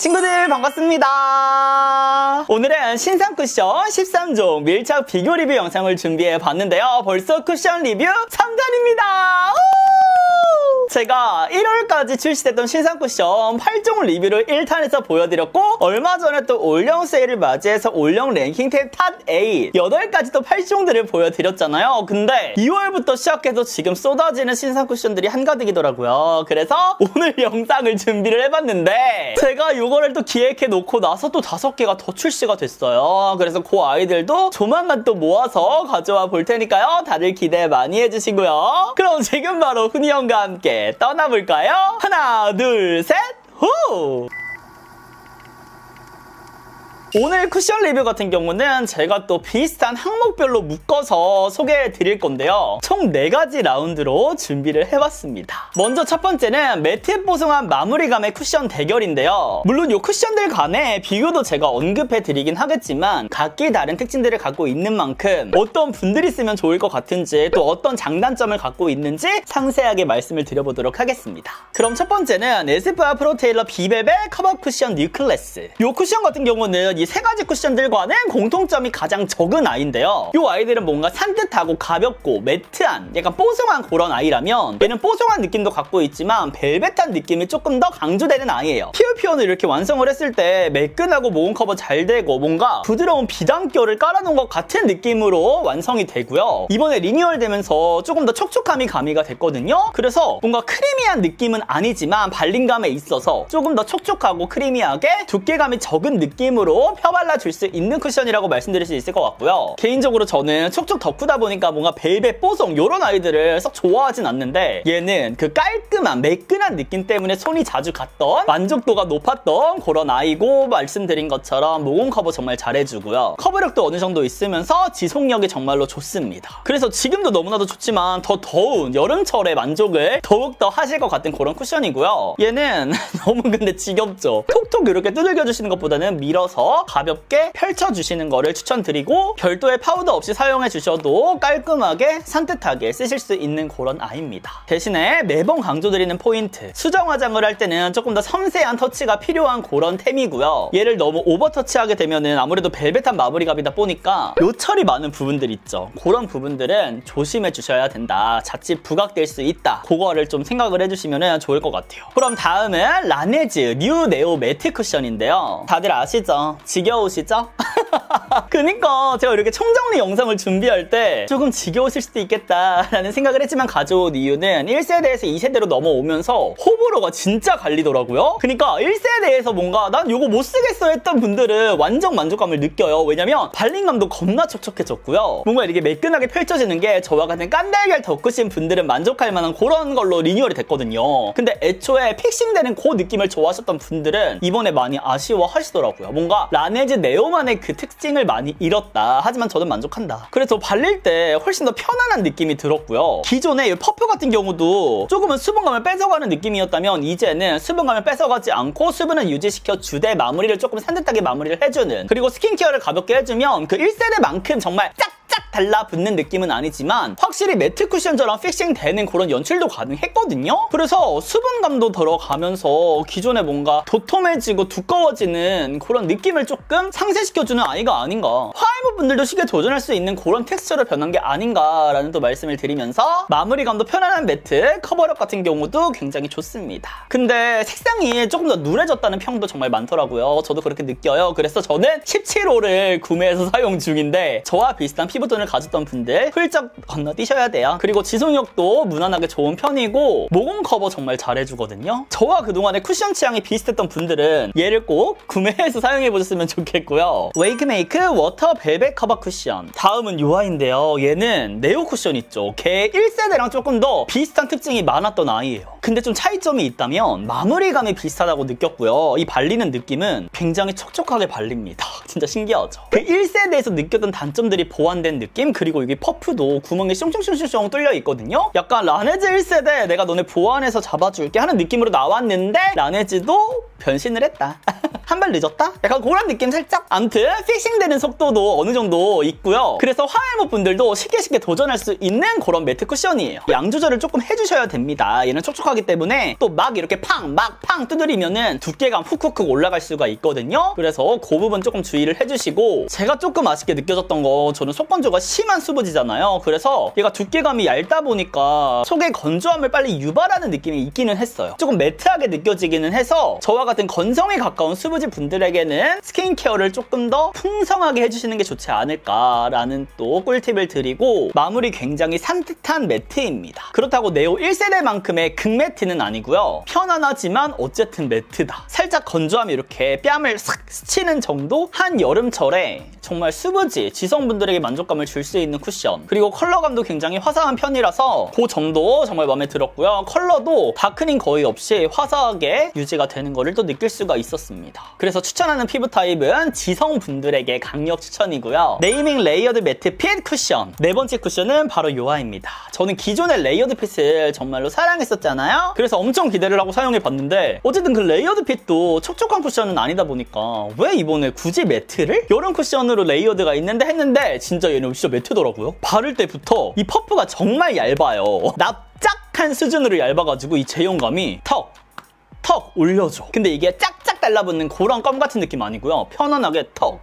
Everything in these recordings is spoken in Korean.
친구들 반갑습니다. 오늘은 신상 쿠션 13종 밀착 비교 리뷰 영상을 준비해 봤는데요. 벌써 쿠션 리뷰 3탄입니다. 제가 1월까지 출시됐던 신상 쿠션 8종 리뷰를 1탄에서 보여드렸고, 얼마 전에 또 올영 세일을 맞이해서 올영 랭킹10 탑8 8가지 또 8종들을 보여드렸잖아요. 근데 2월부터 시작해서 지금 쏟아지는 신상 쿠션들이 한가득이더라고요. 그래서 오늘 영상을 준비를 해봤는데, 제가 이거를 또 기획해 놓고 나서 또 5개가 더 출시가 됐어요. 그래서 그 아이들도 조만간 또 모아서 가져와 볼 테니까요. 다들 기대 많이 해주시고요. 그럼 지금 바로 훈이 형과 함께 떠나볼까요? 하나, 둘, 셋, 후! 오늘 쿠션 리뷰 같은 경우는 제가 또 비슷한 항목별로 묶어서 소개해 드릴 건데요. 총 4가지 라운드로 준비를 해봤습니다. 먼저 첫 번째는 매트 뽀송한 마무리감의 쿠션 대결인데요. 물론 이 쿠션들 간에 비교도 제가 언급해 드리긴 하겠지만 각기 다른 특징들을 갖고 있는 만큼 어떤 분들이 쓰면 좋을 것 같은지, 또 어떤 장단점을 갖고 있는지 상세하게 말씀을 드려보도록 하겠습니다. 그럼 첫 번째는 에스쁘아 프로테일러 비벨벳 커버 쿠션 뉴클래스. 이 쿠션 같은 경우는 이 3가지 쿠션들과는 공통점이 가장 적은 아이인데요. 이 아이들은 뭔가 산뜻하고 가볍고 매트한 약간 뽀송한 그런 아이라면, 얘는 뽀송한 느낌도 갖고 있지만 벨벳한 느낌이 조금 더 강조되는 아이예요. 피어피어는 이렇게 완성을 했을 때 매끈하고 모공 커버 잘 되고 뭔가 부드러운 비단결을 깔아놓은 것 같은 느낌으로 완성이 되고요. 이번에 리뉴얼 되면서 조금 더 촉촉함이 가미가 됐거든요. 그래서 뭔가 크리미한 느낌은 아니지만 발림감에 있어서 조금 더 촉촉하고 크리미하게 두께감이 적은 느낌으로 펴발라줄 수 있는 쿠션이라고 말씀드릴 수 있을 것 같고요. 개인적으로 저는 촉촉 덕후다 보니까 뭔가 벨벳 뽀송 이런 아이들을 썩 좋아하진 않는데, 얘는 그 깔끔한 매끈한 느낌 때문에 손이 자주 갔던, 만족도가 높았던 그런 아이고, 말씀드린 것처럼 모공 커버 정말 잘해주고요. 커버력도 어느 정도 있으면서 지속력이 정말로 좋습니다. 그래서 지금도 너무나도 좋지만 더 더운 여름철에 만족을 더욱더 하실 것 같은 그런 쿠션이고요. 얘는 너무 근데 지겹죠. 톡톡 이렇게 두들겨주시는 것보다는 밀어서 가볍게 펼쳐주시는 거를 추천드리고, 별도의 파우더 없이 사용해주셔도 깔끔하게 산뜻하게 쓰실 수 있는 그런 아이입니다. 대신에 매번 강조드리는 포인트, 수정 화장을 할 때는 조금 더 섬세한 터치가 필요한 그런 템이고요. 얘를 너무 오버 터치하게 되면은 아무래도 벨벳한 마무리감이다 보니까 요철이 많은 부분들 있죠. 그런 부분들은 조심해 주셔야 된다. 자칫 부각될 수 있다. 그거를 좀 생각을 해주시면 좋을 것 같아요. 그럼 다음은 라네즈 뉴 네오 매트 쿠션인데요. 다들 아시죠? 지겨우시죠? 그니까 제가 이렇게 총정리 영상을 준비할 때 조금 지겨우실 수도 있겠다라는 생각을 했지만 가져온 이유는 1세대에서 2세대로 넘어오면서 호불호가 진짜 갈리더라고요. 그니까 1세대에서 뭔가 난 이거 못 쓰겠어 했던 분들은 완전 만족감을 느껴요. 왜냐면 발림감도 겁나 촉촉해졌고요. 뭔가 이렇게 매끈하게 펼쳐지는 게 저와 같은 깐달걀 덕후신 분들은 만족할 만한 그런 걸로 리뉴얼이 됐거든요. 근데 애초에 픽싱되는 그 느낌을 좋아하셨던 분들은 이번에 많이 아쉬워하시더라고요. 뭔가 라네즈 네오만의 그 특징을 많이 잃었다. 하지만 저는 만족한다. 그래서 발릴 때 훨씬 더 편안한 느낌이 들었고요. 기존에 퍼프 같은 경우도 조금은 수분감을 뺏어가는 느낌이었다면, 이제는 수분감을 뺏어가지 않고 수분을 유지시켜 주되 마무리를 조금 산뜻하게 마무리를 해주는, 그리고 스킨케어를 가볍게 해주면 그 1세대만큼 정말 쫙 달라붙는 느낌은 아니지만 확실히 매트 쿠션처럼 픽싱되는 그런 연출도 가능했거든요. 그래서 수분감도 들어가면서 기존에 뭔가 도톰해지고 두꺼워지는 그런 느낌을 조금 상쇄시켜주는 아이가 아닌가. 화이브 분들도 쉽게 도전할 수 있는 그런 텍스처로 변한 게 아닌가라는 또 말씀을 드리면서, 마무리감도 편안한 매트, 커버력 같은 경우도 굉장히 좋습니다. 근데 색상이 조금 더 누래졌다는 평도 정말 많더라고요. 저도 그렇게 느껴요. 그래서 저는 17호를 구매해서 사용 중인데, 저와 비슷한 피부톤을 가졌던 분들 훌쩍 건너뛰셔야 돼요. 그리고 지속력도 무난하게 좋은 편이고 모공 커버 정말 잘해주거든요. 저와 그동안의 쿠션 취향이 비슷했던 분들은 얘를 꼭 구매해서 사용해보셨으면 좋겠고요. 웨이크메이크 워터 벨벳 커버 쿠션. 다음은 이 아이인데요. 얘는 네오 쿠션 있죠. 걔 1세대랑 조금 더 비슷한 특징이 많았던 아이예요. 근데 좀 차이점이 있다면 마무리감이 비슷하다고 느꼈고요. 이 발리는 느낌은 굉장히 촉촉하게 발립니다. 진짜 신기하죠? 그 1세대에서 느꼈던 단점들이 보완된 느낌? 그리고 여기 퍼프도 구멍이 숑숑숑숑 뚫려 있거든요? 약간 라네즈 1세대 내가 너네 보완해서 잡아줄게 하는 느낌으로 나왔는데, 라네즈도 변신을 했다. 한 발 늦었다? 약간 그런 느낌 살짝? 암튼 픽싱되는 속도도 어느 정도 있고요. 그래서 화해모 분들도 쉽게 도전할 수 있는 그런 매트 쿠션이에요. 양 조절을 조금 해주셔야 됩니다. 얘는 촉촉하기 때문에 또 막 이렇게 팡 두드리면은 두께감 훅훅 올라갈 수가 있거든요. 그래서 그 부분 조금 주의를 해주시고, 제가 조금 아쉽게 느껴졌던 거, 저는 속 건조가 심한 수부지잖아요. 그래서 얘가 두께감이 얇다 보니까 속의 건조함을 빨리 유발하는 느낌이 있기는 했어요. 조금 매트하게 느껴지기는 해서 저와 같은 건성에 가까운 수부지 분들에게는 스킨케어를 조금 더 풍성하게 해주시는 게 좋지 않을까라는 또 꿀팁을 드리고, 마무리 굉장히 산뜻한 매트입니다. 그렇다고 네오 1세대만큼의 극매트는 아니고요. 편안하지만 어쨌든 매트다. 살짝 건조함이 이렇게 뺨을 싹 스치는 정도? 한여름철에 정말 수부지 지성분들에게 만족감을 줄 수 있는 쿠션. 그리고 컬러감도 굉장히 화사한 편이라서 그 점도 정말 마음에 들었고요. 컬러도 다크닝 거의 없이 화사하게 유지가 되는 거를 또 느낄 수가 있었습니다. 그래서 추천하는 피부 타입은 지성분들에게 강력 추천이고요. 네이밍 레이어드 매트 핏 쿠션. 네 번째 쿠션은 바로 요아입니다. 저는 기존의 레이어드 핏을 정말로 사랑했었잖아요. 그래서 엄청 기대를 하고 사용해봤는데 어쨌든 그 레이어드 핏도 촉촉한 쿠션은 아니다 보니까 왜 이번에 굳이 매트를? 여름 쿠션으로 레이어드가 있는데 했는데 진짜 얘는 진짜 매트더라고요. 바를 때부터 이 퍼프가 정말 얇아요. 납작한 수준으로 얇아가지고 이 제형감이 턱 올려줘. 근데 이게 짝짝 달라붙는 그런 껌 같은 느낌 아니고요. 편안하게 턱.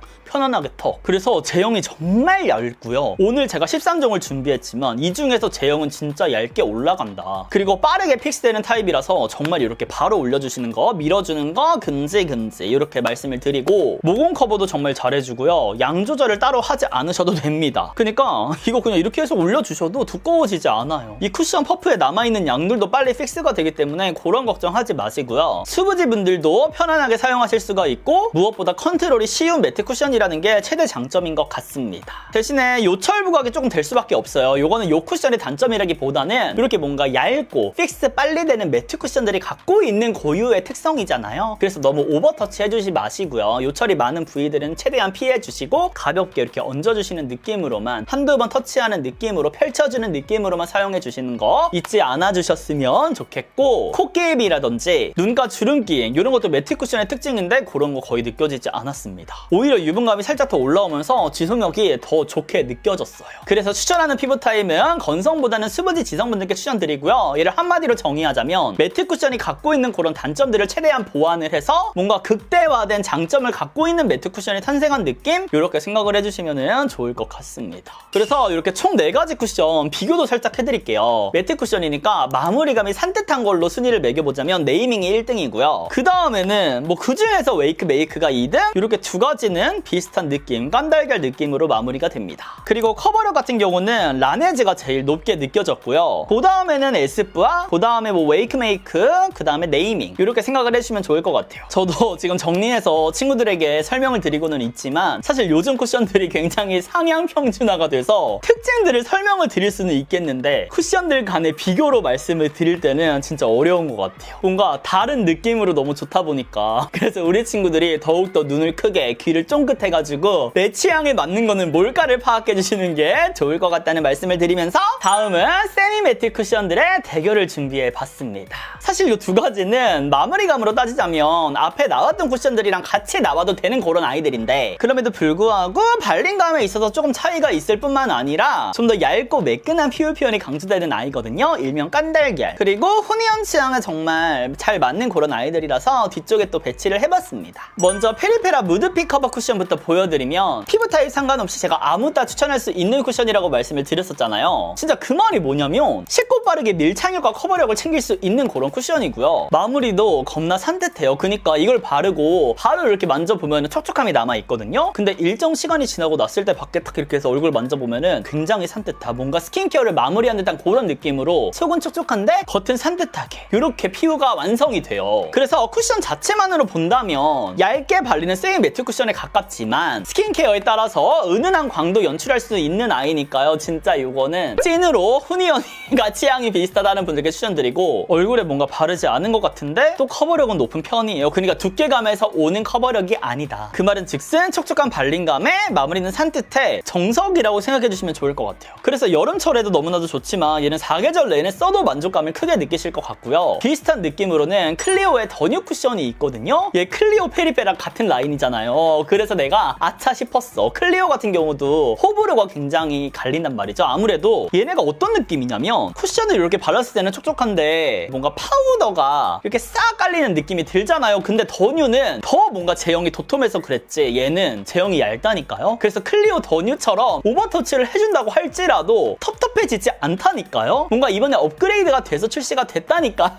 그래서 제형이 정말 얇고요. 오늘 제가 13종을 준비했지만 이 중에서 제형은 진짜 얇게 올라간다. 그리고 빠르게 픽스되는 타입이라서 정말 이렇게 바로 올려주시는 거, 밀어주는 거, 근지 이렇게 말씀을 드리고, 모공 커버도 정말 잘해주고요. 양 조절을 따로 하지 않으셔도 됩니다. 그러니까 이거 그냥 이렇게 해서 올려주셔도 두꺼워지지 않아요. 이 쿠션 퍼프에 남아있는 양들도 빨리 픽스가 되기 때문에 그런 걱정하지 마시고요. 수부지 분들도 편안하게 사용하실 수가 있고, 무엇보다 컨트롤이 쉬운 매트 쿠션이 라는 게 최대 장점인 것 같습니다. 대신에 요철 부각이 조금 될 수밖에 없어요. 요거는 요 쿠션의 단점이라기보다는 이렇게 뭔가 얇고 픽스 빨리 되는 매트 쿠션들이 갖고 있는 고유의 특성이잖아요. 그래서 너무 오버터치 해주지 마시고요. 요철이 많은 부위들은 최대한 피해주시고 가볍게 이렇게 얹어주시는 느낌으로만, 한두 번 터치하는 느낌으로, 펼쳐주는 느낌으로만 사용해주시는 거 잊지 않아주셨으면 좋겠고, 콧게임이라든지 눈가 주름기 이런 것도 매트 쿠션의 특징인데 그런 거 거의 느껴지지 않았습니다. 오히려 유분감이 살짝 더 올라오면서 지속력이 더 좋게 느껴졌어요. 그래서 추천하는 피부 타입은 건성보다는 수부지 지성분들께 추천드리고요. 얘를 한마디로 정의하자면 매트 쿠션이 갖고 있는 그런 단점들을 최대한 보완을 해서 뭔가 극대화된 장점을 갖고 있는 매트 쿠션이 탄생한 느낌? 이렇게 생각을 해주시면 좋을 것 같습니다. 그래서 이렇게 총 4가지 쿠션 비교도 살짝 해드릴게요. 매트 쿠션이니까 마무리감이 산뜻한 걸로 순위를 매겨보자면 네이밍이 1등이고요. 그 다음에는 뭐 그중에서 웨이크 메이크가 2등? 이렇게 두 가지는 비슷한 느낌, 깐달걀 느낌으로 마무리가 됩니다. 그리고 커버력 같은 경우는 라네즈가 제일 높게 느껴졌고요. 그 다음에는 에스쁘아, 그 다음에 뭐 웨이크메이크, 그 다음에 네이밍, 이렇게 생각을 해주시면 좋을 것 같아요. 저도 지금 정리해서 친구들에게 설명을 드리고는 있지만 사실 요즘 쿠션들이 굉장히 상향 평준화가 돼서 특징들을 설명을 드릴 수는 있겠는데 쿠션들 간의 비교로 말씀을 드릴 때는 진짜 어려운 것 같아요. 뭔가 다른 느낌으로 너무 좋다 보니까. 그래서 우리 친구들이 더욱더 눈을 크게, 귀를 쫑긋 해가지고 내 취향에 맞는 거는 뭘까를 파악해주시는 게 좋을 것 같다는 말씀을 드리면서, 다음은 세미 매트 쿠션들의 대결을 준비해봤습니다. 사실 이 두 가지는 마무리감으로 따지자면 앞에 나왔던 쿠션들이랑 같이 나와도 되는 그런 아이들인데, 그럼에도 불구하고 발림감에 있어서 조금 차이가 있을 뿐만 아니라 좀 더 얇고 매끈한 피부 표현이 강조되는 아이거든요. 일명 깐달걀. 그리고 후니언 취향에 정말 잘 맞는 그런 아이들이라서 뒤쪽에 또 배치를 해봤습니다. 먼저 페리페라 무드핏 커버 쿠션부터 보여드리면, 피부 타입 상관없이 제가 아무따 추천할 수 있는 쿠션이라고 말씀을 드렸었잖아요. 진짜 그 말이 뭐냐면 쉽고 빠르게 밀착력과 커버력을 챙길 수 있는 그런 쿠션이고요. 마무리도 겁나 산뜻해요. 그러니까 이걸 바르고 바로 이렇게 만져보면 촉촉함이 남아있거든요. 근데 일정 시간이 지나고 났을 때 밖에 딱 이렇게 해서 얼굴 만져보면 굉장히 산뜻하, 뭔가 스킨케어를 마무리한 듯한 그런 느낌으로 속은 촉촉한데 겉은 산뜻하게 이렇게 피부가 완성이 돼요. 그래서 쿠션 자체만으로 본다면 얇게 발리는 세미 매트 쿠션에 가깝지만 스킨케어에 따라 따라서 은은한 광도 연출할 수 있는 아이니까요. 진짜 이거는 찐으로 훈이 언니가 취향이 비슷하다는 분들께 추천드리고, 얼굴에 뭔가 바르지 않은 것 같은데 또 커버력은 높은 편이에요. 그러니까 두께감에서 오는 커버력이 아니다. 그 말은 즉슨 촉촉한 발림감에 마무리는 산뜻해 정석이라고 생각해주시면 좋을 것 같아요. 그래서 여름철에도 너무나도 좋지만 얘는 사계절 내내 써도 만족감을 크게 느끼실 것 같고요. 비슷한 느낌으로는 클리오의 더뉴 쿠션이 있거든요. 얘 클리오 페리페랑 같은 라인이잖아요. 그래서 내가 아차 싶었어. 클리오 같은 경우도 호불호가 굉장히 갈린단 말이죠. 아무래도 얘네가 어떤 느낌이냐면 쿠션을 이렇게 발랐을 때는 촉촉한데 뭔가 파우더가 이렇게 싹 깔리는 느낌이 들잖아요. 근데 더뉴는 더 뭔가 제형이 도톰해서 그랬지 얘는 제형이 얇다니까요. 그래서 클리오 더뉴처럼 오버터치를 해준다고 할지라도 텁텁해지지 않다니까요. 뭔가 이번에 업그레이드가 돼서 출시가 됐다니까요.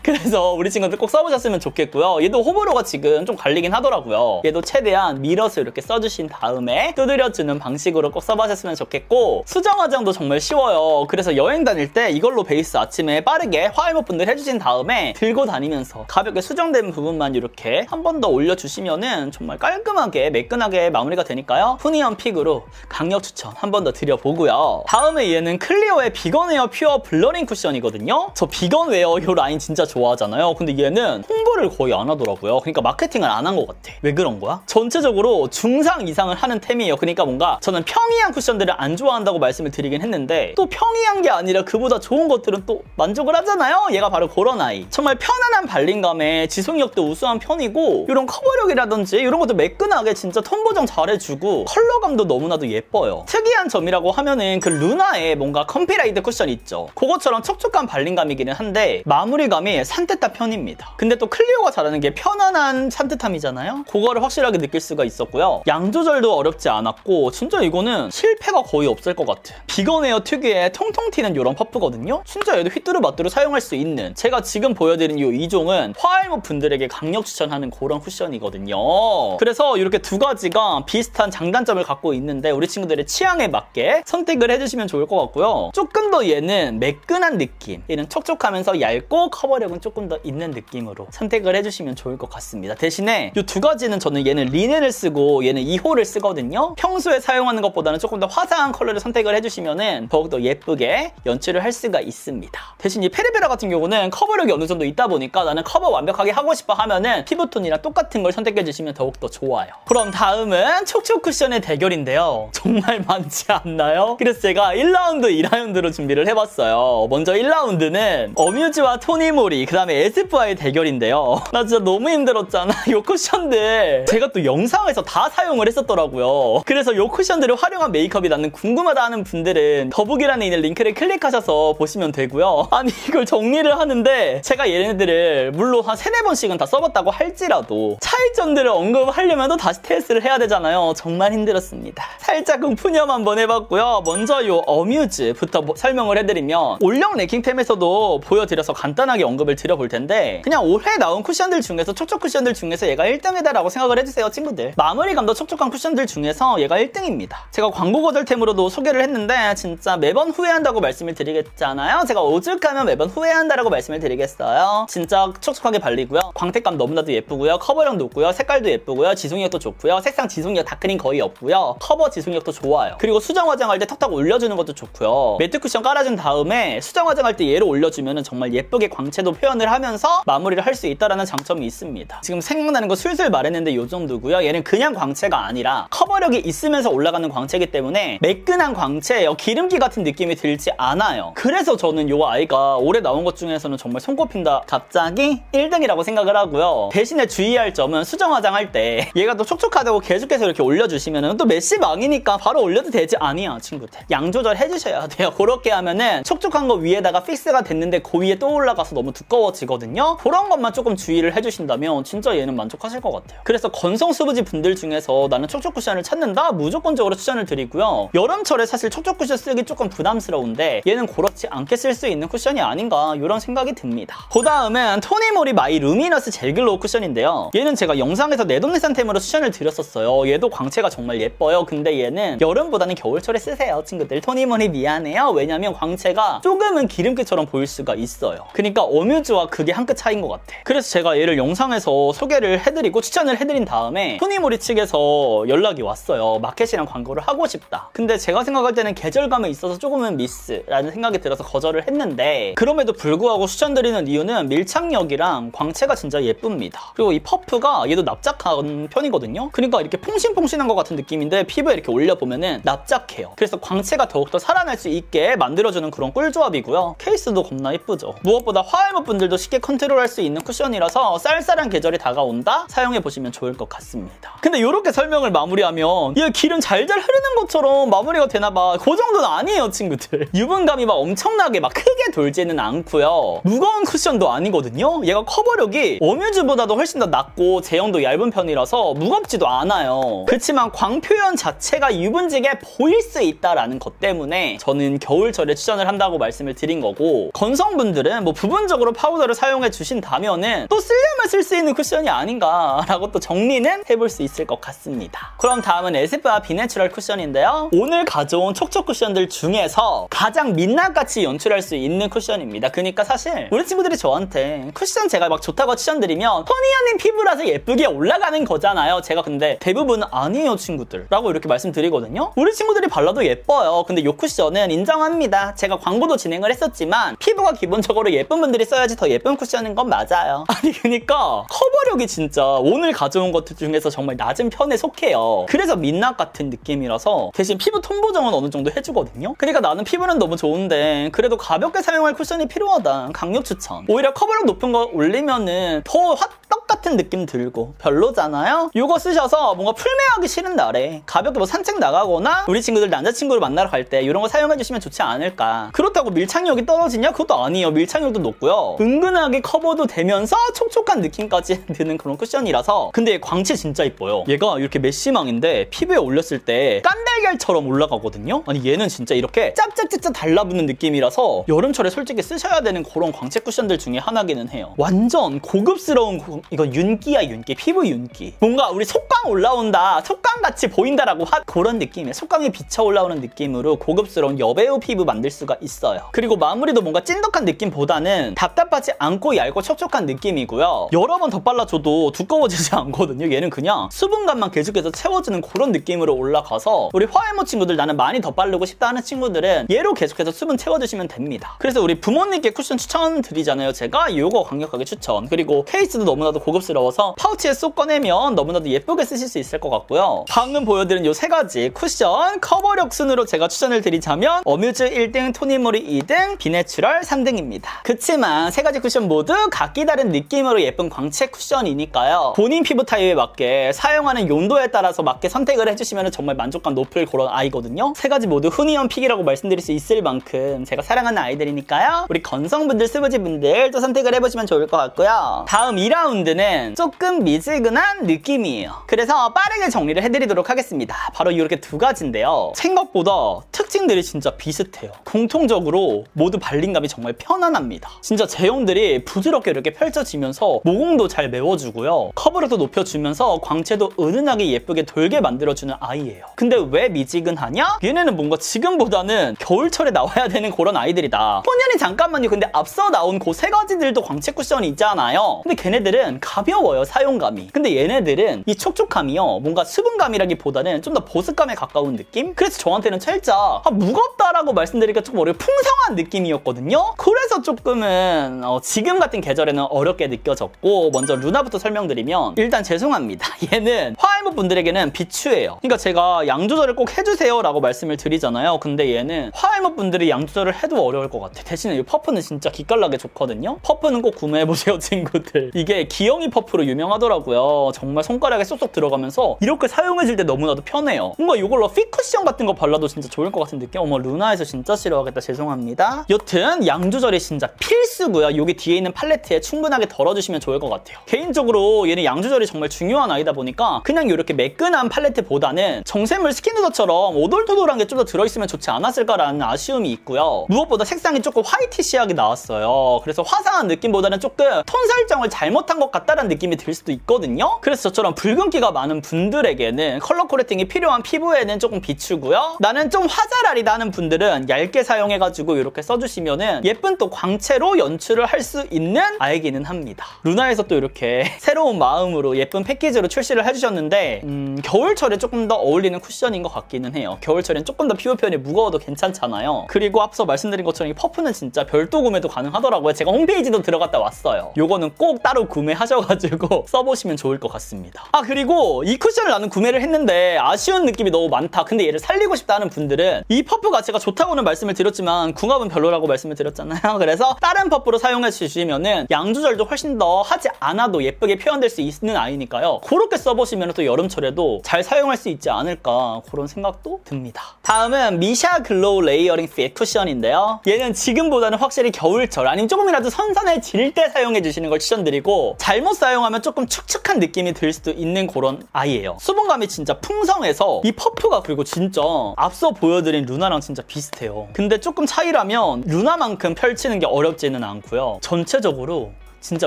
그래서 우리 친구들 꼭 써보셨으면 좋겠고요. 얘도 호불호가 지금 좀 갈리긴 하더라고요. 얘도 최대한 밀어서 이렇게 써주신 다음에 두드려주는 방식으로 꼭 써보셨으면 좋겠고, 수정 화장도 정말 쉬워요. 그래서 여행 다닐 때 이걸로 베이스 아침에 빠르게 화이머 분들 해주신 다음에 들고 다니면서 가볍게 수정된 부분만 이렇게 한 번 더 올려주시면은 정말 깔끔하게 매끈하게 마무리가 되니까요. 후니언 픽으로 강력 추천 한 번 더 드려보고요. 다음에 얘는 클리오의 비건웨어 퓨어 블러링 쿠션이거든요. 저 비건웨어 이 라인 진짜 좋아하잖아요. 근데 얘는 홍보를 거의 안 하더라고요. 그러니까 마케팅을 안 한 것 같아. 왜 그런 거야? 전체적으로 중상 이상을 하는 템이에요. 그러니까 뭔가 저는 평이한 쿠션들을 안 좋아한다고 말씀을 드리긴 했는데, 또 평이한 게 아니라 그보다 좋은 것들은 또 만족을 하잖아요. 얘가 바로 그런 아이. 정말 편안한 발림감에 지속력도 우수한 편이고, 이런 커버력이라든지 이런 것도 매끈하게 진짜 톤 보정 잘해주고 컬러감도 너무나도 예뻐요. 특이한 점이라고 하면은 그 루나의 뭔가 컴피라이드 쿠션 있죠. 그것처럼 촉촉한 발림감이기는 한데 마무리감이 산뜻한 편입니다. 근데 또 클리오가 잘하는 게 편안한 산뜻함이잖아요. 그거를 확실하게 느낄 수가 있었고요. 양 조절도 어렵지 않았고 진짜 이거는 실패가 거의 없을 것 같아. 비건웨어 특유의 통통 튀는 이런 퍼프거든요. 진짜 얘도 휘뚜루마뚜루 사용할 수 있는, 제가 지금 보여드린 이 2종은 화알모 분들에게 강력 추천하는 그런 쿠션이거든요. 그래서 이렇게 두 가지가 비슷한 장단점을 갖고 있는데 우리 친구들의 취향에 맞게 선택을 해주시면 좋을 것 같고요. 조금 더 얘는 매끈한 느낌, 얘는 촉촉하면서 얇고 커버력은 조금 더 있는 느낌으로 선택을 해주시면 좋을 것 같습니다. 대신에 이 두 가지는 저는 얘는 리넨을 쓰고 얘는 2호를 쓰거든요. 평소에 사용하는 것보다는 조금 더 화사한 컬러를 선택을 해주시면 더욱더 예쁘게 연출을 할 수가 있습니다. 대신 이 페리베라 같은 경우는 커버력이 어느 정도 있다 보니까 나는 커버 완벽하게 하고 싶어 하면은 피부톤이랑 똑같은 걸 선택해주시면 더욱더 좋아요. 그럼 다음은 촉촉 쿠션의 대결인데요. 정말 많지 않나요? 그래서 제가 1라운드, 2라운드로 준비를 해봤어요. 먼저 1라운드는 어뮤즈와 토니모리, 그 다음에 에스쁘아의 대결인데요. 나 진짜 너무 힘들었잖아. 이 쿠션들 제가 또 영상에서 다 사용을 했었더라고요. 그래서 이 쿠션들을 활용한 메이크업이 나는 궁금하다 하는 분들은 더보기란에 있는 링크를 클릭하셔서 보시면 되고요. 아니 이걸 정리를 하는데 제가 얘네들을 물론 한 3-4번씩은 다 써봤다고 할지라도 차이점들을 언급하려면 또 다시 테스트를 해야 되잖아요. 정말 힘들었습니다. 살짝은 푸념 한번 해봤고요. 먼저 이 어뮤즈부터 설명을 해드리면 올영 랭킹템에서도 보여드려서 간단하게 언급을 드려볼 텐데, 그냥 올해 나온 쿠션들 중에서 촉촉 쿠션들 중에서 얘가 1등이다 라고 생각을 해주세요 친구들. 마무리감도 촉촉한 쿠션들 중에서 얘가 1등입니다. 제가 광고 거절템으로도 소개를 했는데 진짜 매번 후회한다고 말씀을 드리겠잖아요. 제가 오죽하면 매번 후회한다라고 말씀을 드리겠어요. 진짜 촉촉하게 발리고요. 광택감 너무나도 예쁘고요. 커버력 높고요. 색깔도 예쁘고요. 지속력도 좋고요. 색상 지속력 다크닝 거의 없고요. 커버 지속력도 좋아요. 그리고 수정 화장할 때 턱턱 올려주는 것도 좋고요. 매트 쿠션 깔아준 다음에 수정 화장할 때 얘를 올려주면 정말 예쁘게 광채도 표현을 하면서 마무리를 할 수 있다는 장점이 있습니다. 지금 생각나는 거 술술 말했는데 이 정도고요. 얘는 그냥 광채가 아니라 커버력이 있으면서 올라가는 광채이기 때문에 매끈한 광채예요. 기름기 같은 느낌이 들지 않아요. 그래서 저는 이 아이가 올해 나온 것 중에서는 정말 손꼽힌다. 갑자기 1등이라고 생각을 하고요. 대신에 주의할 점은 수정 화장할 때 얘가 또 촉촉하다고 계속해서 이렇게 올려주시면 또 메시 망이니까 바로 올려도 되지. 아니야 친구들, 양 조절 해주셔야 돼요. 그렇게 하면은 촉촉한 거 위에다가 픽스가 됐는데 그 위에 또 올라가서 너무 두꺼워지거든요. 그런 것만 조금 주의를 해주신다면 진짜 얘는 만족하실 것 같아요. 그래서 건성 수부지 분들 중에서 나는 촉촉 쿠션을 찾는다? 무조건적으로 추천을 드리고요. 여름철에 사실 촉촉 쿠션 쓰기 조금 부담스러운데 얘는 그렇지 않게 쓸 수 있는 쿠션이 아닌가 이런 생각이 듭니다. 그 다음은 토니모리 마이 루미너스 젤 글로우 쿠션인데요. 얘는 제가 영상에서 내돈내산템으로 추천을 드렸었어요. 얘도 광채가 정말 예뻐요. 근데 얘는 여름보다는 겨울철에 쓰세요 친구들. 토니모리 미안해요. 왜냐면 광채가 조금은 기름기처럼 보일 수가 있어요. 그러니까 어뮤즈와 그게 한 끗 차이인 것 같아. 그래서 제가 얘를 영상에서 소개를 해드리고 추천을 해드린 다음에 토니모리 측에서 연락이 연락이 왔어요. 마켓이랑 광고를 하고 싶다. 근데 제가 생각할 때는 계절감에 있어서 조금은 미스라는 생각이 들어서 거절을 했는데, 그럼에도 불구하고 추천드리는 이유는 밀착력이랑 광채가 진짜 예쁩니다. 그리고 이 퍼프가 얘도 납작한 편이거든요. 그러니까 이렇게 퐁신퐁신한 것 같은 느낌인데 피부에 이렇게 올려보면은 납작해요. 그래서 광채가 더욱더 살아날 수 있게 만들어주는 그런 꿀조합이고요. 케이스도 겁나 예쁘죠. 무엇보다 화이모 분들도 쉽게 컨트롤할 수 있는 쿠션이라서 쌀쌀한 계절이 다가온다? 사용해보시면 좋을 것 같습니다. 근데 이렇게 설명을 마무리하면 얘 기름 잘잘 흐르는 것처럼 마무리가 되나봐. 그 정도는 아니에요, 친구들. 유분감이 막 엄청나게 막 크게 돌지는 않고요. 무거운 쿠션도 아니거든요. 얘가 커버력이 어뮤즈보다도 훨씬 더 낮고 제형도 얇은 편이라서 무겁지도 않아요. 그렇지만 광 표현 자체가 유분지게 보일 수 있다라는 것 때문에 저는 겨울철에 추천을 한다고 말씀을 드린 거고, 건성분들은 뭐 부분적으로 파우더를 사용해 주신다면은 또 쓰려면 쓸 수 있는 쿠션이 아닌가라고 또 정리는 해볼 수 있을 것 같습니다. 그럼 다음은 에스쁘아 비내추럴 쿠션인데요. 오늘 가져온 촉촉 쿠션들 중에서 가장 민낯같이 연출할 수 있는 쿠션입니다. 그러니까 사실 우리 친구들이 저한테 쿠션 제가 막 좋다고 추천드리면 토니아님 피부라서 예쁘게 올라가는 거잖아요. 제가 근데 대부분 아니에요, 친구들 라고 이렇게 말씀드리거든요. 우리 친구들이 발라도 예뻐요. 근데 이 쿠션은 인정합니다. 제가 광고도 진행을 했었지만 피부가 기본적으로 예쁜 분들이 써야지 더 예쁜 쿠션인 건 맞아요. 아니 그러니까 커버력이 진짜 오늘 가져온 것들 중에서 정말 낮은 편에 속해요. 그래서 민낯 같은 느낌이라서 대신 피부 톤 보정은 어느 정도 해주거든요. 그러니까 나는 피부는 너무 좋은데 그래도 가볍게 사용할 쿠션이 필요하다. 강력 추천. 오히려 커버력 높은 거 올리면은 더 화떡 같은 느낌 들고 별로잖아요? 이거 쓰셔서 뭔가 풀메하기 싫은 날에 가볍게 뭐 산책 나가거나 우리 친구들 남자친구를 만나러 갈 때 이런 거 사용해주시면 좋지 않을까. 그렇다고 밀착력이 떨어지냐? 그것도 아니에요. 밀착력도 높고요. 은근하게 커버도 되면서 촉촉한 느낌까지 드는 그런 쿠션이라서. 근데 광채 진짜 이뻐요. 얘가 이렇게 메쉬망인데 피부에 올렸을 때 깐달걀처럼 올라가거든요. 아니 얘는 진짜 이렇게 짭짭짭짭 달라붙는 느낌이라서 여름철에 솔직히 쓰셔야 되는 그런 광채 쿠션들 중에 하나기는 해요. 완전 고급스러운 이거 윤기야, 윤기. 피부 윤기. 뭔가 우리 속광 올라온다, 속광같이 보인다라고 그런 느낌이에요. 속광이 비쳐 올라오는 느낌으로 고급스러운 여배우 피부 만들 수가 있어요. 그리고 마무리도 뭔가 찐득한 느낌보다는 답답하지 않고 얇고 촉촉한 느낌이고요. 여러 번 덧발라줘도 두꺼워지지 않거든요. 얘는 그냥 수분감만 계속해서 채워주는 그런 느낌으로 올라가서 우리 화이모 친구들 나는 많이 덧바르고 싶다 하는 친구들은 얘로 계속해서 수분 채워주시면 됩니다. 그래서 우리 부모님께 쿠션 추천드리잖아요. 제가 이거 강력하게 추천. 그리고 케이스도 너무나도 고급스러워서 파우치에 쏙 꺼내면 너무나도 예쁘게 쓰실 수 있을 것 같고요. 방금 보여드린 이 세 가지 쿠션 커버력 순으로 제가 추천을 드리자면 어뮤즈 1등, 토니모리 2등, 비내추럴 3등입니다. 그치만 세 가지 쿠션 모두 각기 다른 느낌으로 예쁜 광채 쿠션이니까요. 본인 피부 타입에 맞게 사용하는 용도에 따라서 맞게 선택을 해주시면 정말 만족감 높을 그런 아이거든요. 세 가지 모두 훈이형 픽이라고 말씀드릴 수 있을 만큼 제가 사랑하는 아이들이니까요. 우리 건성분들, 스무지분들도 선택을 해보시면 좋을 것 같고요. 다음 2라운드는 조금 미지근한 느낌이에요. 그래서 빠르게 정리를 해드리도록 하겠습니다. 바로 이렇게 두 가지인데요. 생각보다 특징들이 진짜 비슷해요. 공통적으로 모두 발림감이 정말 편안합니다. 진짜 제형들이 부드럽게 이렇게 펼쳐지면서 모공도 잘 메워주고요. 커버력도 높여주면서 광채도 은은하게 예쁘게 돌게 만들어주는 아이예요. 근데 왜 미지근하냐? 얘네는 뭔가 지금보다는 겨울철에 나와야 되는 그런 아이들이다. 토니아님 잠깐만요. 근데 앞서 나온 그 세 가지들도 광채 쿠션이 있잖아요. 근데 걔네들은 가벼워요, 사용감이. 근데 얘네들은 이 촉촉함이요, 뭔가 수분감이라기보다는 좀 더 보습감에 가까운 느낌? 그래서 저한테는 살짝 무겁다라고 말씀드리기가 조금 어려워. 풍성한 느낌이었거든요. 그래서 조금은 지금 같은 계절에는 어렵게 느껴졌고, 먼저 루나부터 설명드리면 일단 죄송합니다. 얘는 화이모 분들에게는 비추예요. 그러니까 제가 양 조절을 꼭 해주세요 라고 말씀을 드리잖아요. 근데 얘는 화이모 분들이 양 조절을 해도 어려울 것 같아. 대신에 이 퍼프는 진짜 기깔나게 좋거든요. 퍼프는 꼭 구매해보세요, 친구들. 이게 기영이 퍼프로 유명하더라고요. 정말 손가락에 쏙쏙 들어가면서 이렇게 사용해줄 때 너무나도 편해요. 뭔가 이걸로 핏쿠션 같은 거 발라도 진짜 좋을 것 같은 느낌? 어머, 루나에서 진짜 싫어하겠다. 죄송합니다. 여튼 양 조절이 진짜 필수고요. 여기 뒤에 있는 팔레트에 충분하게 덜어주시면 좋을 것 같아요. 개인적으로 얘는 양 조절이 정말 중요한 아이다 보니까 그냥 이렇게 매끈한 팔레트보다는 정샘물 스킨누더처럼 오돌토돌한 게 좀 더 들어있으면 좋지 않았을까라는 아쉬움이 있고요. 무엇보다 색상이 조금 화이티시하게 나왔어요. 그래서 화사한 느낌보다는 조금 톤 설정을 잘못한 것 같다는 느낌이 들 수도 있거든요. 그래서 저처럼 붉은기가 많은 분들에게는 컬러 코렉팅이 필요한 피부에는 조금 비추고요. 나는 좀 화자랄이다 하는 분들은 얇게 사용해가지고 이렇게 써주시면은 예쁜 또 광채로 연출을 할 수 있는 아이기는 합니다. 루나에서 또 이렇게 새로운 마음으로 예쁜 패키지로 출시를 해주셨는데 때문에 겨울철에 조금 더 어울리는 쿠션인 것 같기는 해요. 겨울철엔 조금 더 피부 표현이 무거워도 괜찮잖아요. 그리고 앞서 말씀드린 것처럼 이 퍼프는 진짜 별도 구매도 가능하더라고요. 제가 홈페이지도 들어갔다 왔어요. 요거는 꼭 따로 구매하셔가지고 써보시면 좋을 것 같습니다. 아, 그리고 이 쿠션을 나는 구매를 했는데 아쉬운 느낌이 너무 많다. 근데 얘를 살리고 싶다 하는 분들은 이 퍼프가 제가 좋다고는 말씀을 드렸지만 궁합은 별로라고 말씀을 드렸잖아요. 그래서 다른 퍼프로 사용해 주시면은 양 조절도 훨씬 더 하지 않아도 예쁘게 표현될 수 있는 아이니까요. 그렇게 써보시면 또 여름철에도 잘 사용할 수 있지 않을까 그런 생각도 듭니다. 다음은 미샤 글로우 레이어링 핏 쿠션인데요. 얘는 지금보다는 확실히 겨울철 아니면 조금이라도 선선해질 때 사용해 주시는 걸 추천드리고, 잘못 사용하면 조금 축축한 느낌이 들 수도 있는 그런 아이예요. 수분감이 진짜 풍성해서 이 퍼프가 그리고 진짜 앞서 보여드린 루나랑 진짜 비슷해요. 근데 조금 차이라면 루나만큼 펼치는 게 어렵지는 않고요. 전체적으로 진짜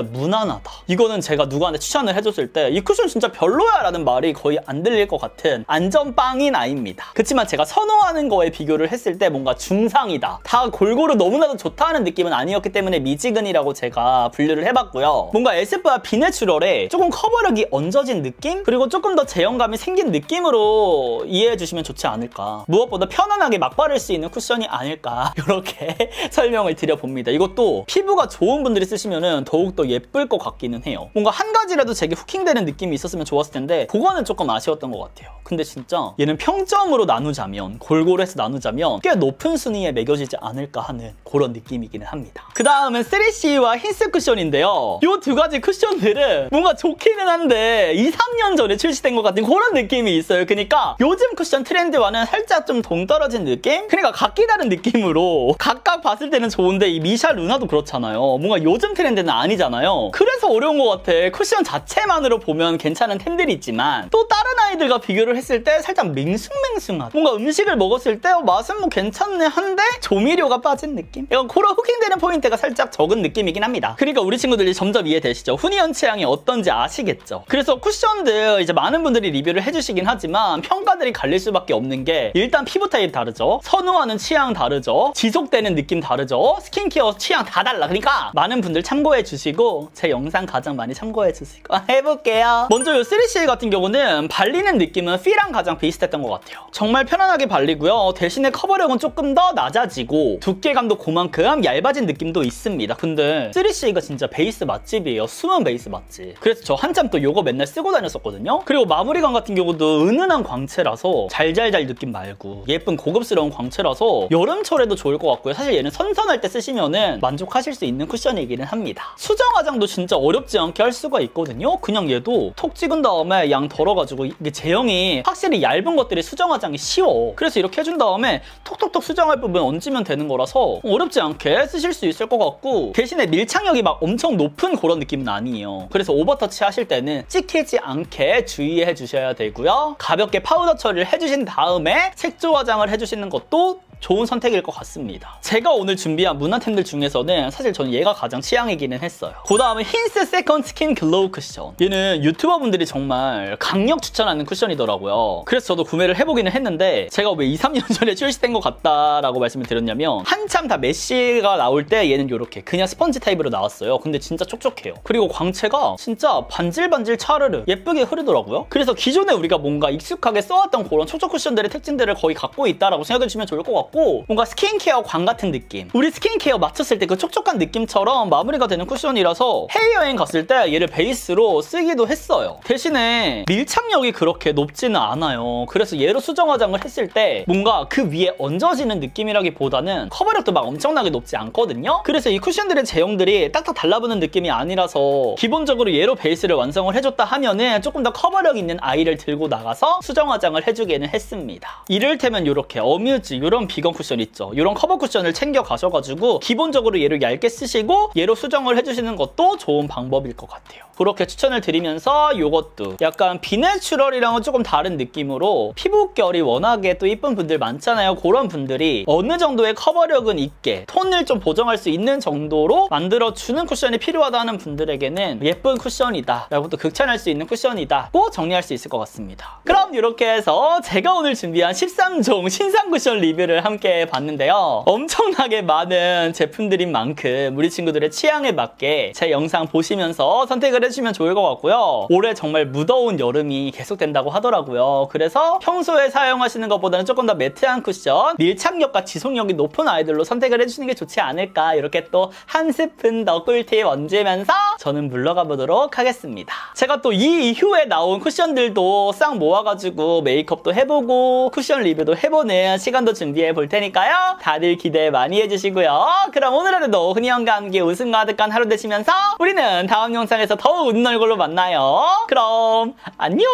무난하다. 이거는 제가 누구한테 추천을 해줬을 때 이 쿠션 진짜 별로야 라는 말이 거의 안 들릴 것 같은 안전빵인 아이입니다. 그렇지만 제가 선호하는 거에 비교를 했을 때 뭔가 중상이다. 다 골고루 너무나도 좋다 하는 느낌은 아니었기 때문에 미지근이라고 제가 분류를 해봤고요. 뭔가 에스쁘아 비내추럴에 조금 커버력이 얹어진 느낌? 그리고 조금 더 제형감이 생긴 느낌으로 이해해 주시면 좋지 않을까. 무엇보다 편안하게 막 바를 수 있는 쿠션이 아닐까. 이렇게 설명을 드려봅니다. 이것도 피부가 좋은 분들이 쓰시면은 더욱더 예쁠 것 같기는 해요. 뭔가 한 가지라도 제게 후킹되는 느낌이 있었으면 좋았을 텐데 그거는 조금 아쉬웠던 것 같아요. 근데 진짜 얘는 평점으로 나누자면, 골고루 해서 나누자면 꽤 높은 순위에 매겨지지 않을까 하는 그런 느낌이기는 합니다. 그 다음은 3CE와 힌스 쿠션인데요. 이 두 가지 쿠션들은 뭔가 좋기는 한데 2, 3년 전에 출시된 것 같은 그런 느낌이 있어요. 그러니까 요즘 쿠션 트렌드와는 살짝 좀 동떨어진 느낌? 그러니까 각기 다른 느낌으로 각각 봤을 때는 좋은데 이 미샤 루나도 그렇잖아요. 뭔가 요즘 트렌드는 아니잖아요. 그래서 어려운 것 같아. 쿠션 자체만으로 보면 괜찮은 템들이 있지만 또 다른 아이들과 비교를 했을 때 살짝 맹숭맹숭하다. 뭔가 음식을 먹었을 때 맛은 뭐 괜찮네 한데 조미료가 빠진 느낌? 이건 그런 후킹되는 포인트가 살짝 적은 느낌이긴 합니다. 그러니까 우리 친구들이 점점 이해되시죠? 훈이언 취향이 어떤지 아시겠죠? 그래서 쿠션들 이제 많은 분들이 리뷰를 해주시긴 하지만 평가들이 갈릴 수밖에 없는 게, 일단 피부 타입 다르죠? 선호하는 취향 다르죠? 지속되는 느낌 다르죠? 스킨케어 취향 다 달라. 그러니까 많은 분들 참고해 주시고 제 영상 가장 많이 참고해 주시고 해볼게요. 먼저 이 3CE 같은 경우는 발리는 느낌은 F랑 가장 비슷했던 것 같아요. 정말 편안하게 발리고요. 대신에 커버력은 조금 더 낮아지고 두께감도 그만큼 얇아진 느낌도 있습니다. 근데 3CE가 진짜 베이스 맛집이에요. 숨은 베이스 맛집. 그래서 저 한참 또 이거 맨날 쓰고 다녔었거든요. 그리고 마무리감 같은 경우도 은은한 광채라서 잘잘잘 느낌 말고 예쁜 고급스러운 광채라서 여름철에도 좋을 것 같고요. 사실 얘는 선선할 때 쓰시면은 만족하실 수 있는 쿠션이기는 합니다. 수정 화장도 진짜 어렵지 않게 할 수가 있거든요. 그냥 얘도 톡 찍은 다음에 양 덜어가지고, 이게 제형이 확실히 얇은 것들이 수정 화장이 쉬워. 그래서 이렇게 해준 다음에 톡톡톡 수정할 부분 얹으면 되는 거라서 어렵지 않게 쓰실 수 있을 것 같고, 대신에 밀착력이 막 엄청 높은 그런 느낌은 아니에요. 그래서 오버터치 하실 때는 찍히지 않게 주의해 주셔야 되고요. 가볍게 파우더 처리를 해주신 다음에 색조 화장을 해주시는 것도 좋은 선택일 것 같습니다. 제가 오늘 준비한 무난템들 중에서는 사실 저는 얘가 가장 취향이기는 했어요. 그 다음은 힌스 세컨 스킨 글로우 쿠션. 얘는 유튜버 분들이 정말 강력 추천하는 쿠션이더라고요. 그래서 저도 구매를 해보기는 했는데, 제가 왜 2, 3년 전에 출시된 것 같다라고 말씀을 드렸냐면, 한참 다 메쉬가 나올 때 얘는 이렇게 그냥 스펀지 타입으로 나왔어요. 근데 진짜 촉촉해요. 그리고 광채가 진짜 반질반질 차르르 예쁘게 흐르더라고요. 그래서 기존에 우리가 뭔가 익숙하게 써왔던 그런 촉촉 쿠션들의 특징들을 거의 갖고 있다라고 생각해 주시면 좋을 것 같고, 뭔가 스킨케어 광 같은 느낌, 우리 스킨케어 맞췄을 때 그 촉촉한 느낌처럼 마무리가 되는 쿠션이라서 해외여행 갔을 때 얘를 베이스로 쓰기도 했어요. 대신에 밀착력이 그렇게 높지는 않아요. 그래서 얘로 수정 화장을 했을 때 뭔가 그 위에 얹어지는 느낌이라기보다는 커버력도 막 엄청나게 높지 않거든요. 그래서 이 쿠션들의 제형들이 딱딱 달라붙는 느낌이 아니라서 기본적으로 얘로 베이스를 완성을 해줬다 하면은 조금 더 커버력 있는 아이를 들고 나가서 수정 화장을 해주기는 했습니다. 이를테면 이렇게 어뮤즈 이런 비건 쿠션 있죠. 이런 커버 쿠션을 챙겨 가셔가지고 기본적으로 얘를 얇게 쓰시고 얘로 수정을 해주시는 것도 좋은 방법일 것 같아요. 그렇게 추천을 드리면서 이것도 약간 비내추럴이랑은 조금 다른 느낌으로 피부결이 워낙에 또 이쁜 분들 많잖아요. 그런 분들이 어느 정도의 커버력은 있게 톤을 좀 보정할 수 있는 정도로 만들어주는 쿠션이 필요하다 하는 분들에게는 예쁜 쿠션이다 라고 또 극찬할 수 있는 쿠션이다 고 정리할 수 있을 것 같습니다. 그럼 이렇게 해서 제가 오늘 준비한 13종 신상 쿠션 리뷰를 함께 봤는데요. 엄청나게 많은 제품들인 만큼 우리 친구들의 취향에 맞게 제 영상 보시면서 선택을 해주시면 좋을 것 같고요. 올해 정말 무더운 여름이 계속된다고 하더라고요. 그래서 평소에 사용하시는 것보다는 조금 더 매트한 쿠션, 밀착력과 지속력이 높은 아이들로 선택을 해주시는 게 좋지 않을까, 이렇게 또 한 스푼 더 꿀팁 얹으면서 저는 물러가 보도록 하겠습니다. 제가 또 이 이후에 나온 쿠션들도 싹 모아가지고 메이크업도 해보고 쿠션 리뷰도 해보는 시간도 준비해 볼 테니까요. 다들 기대 많이 해주시고요. 그럼 오늘 하루도 흔히형과 함께 웃음 가득한 하루 되시면서 우리는 다음 영상에서 더욱 웃는 얼굴로 만나요. 그럼 안녕.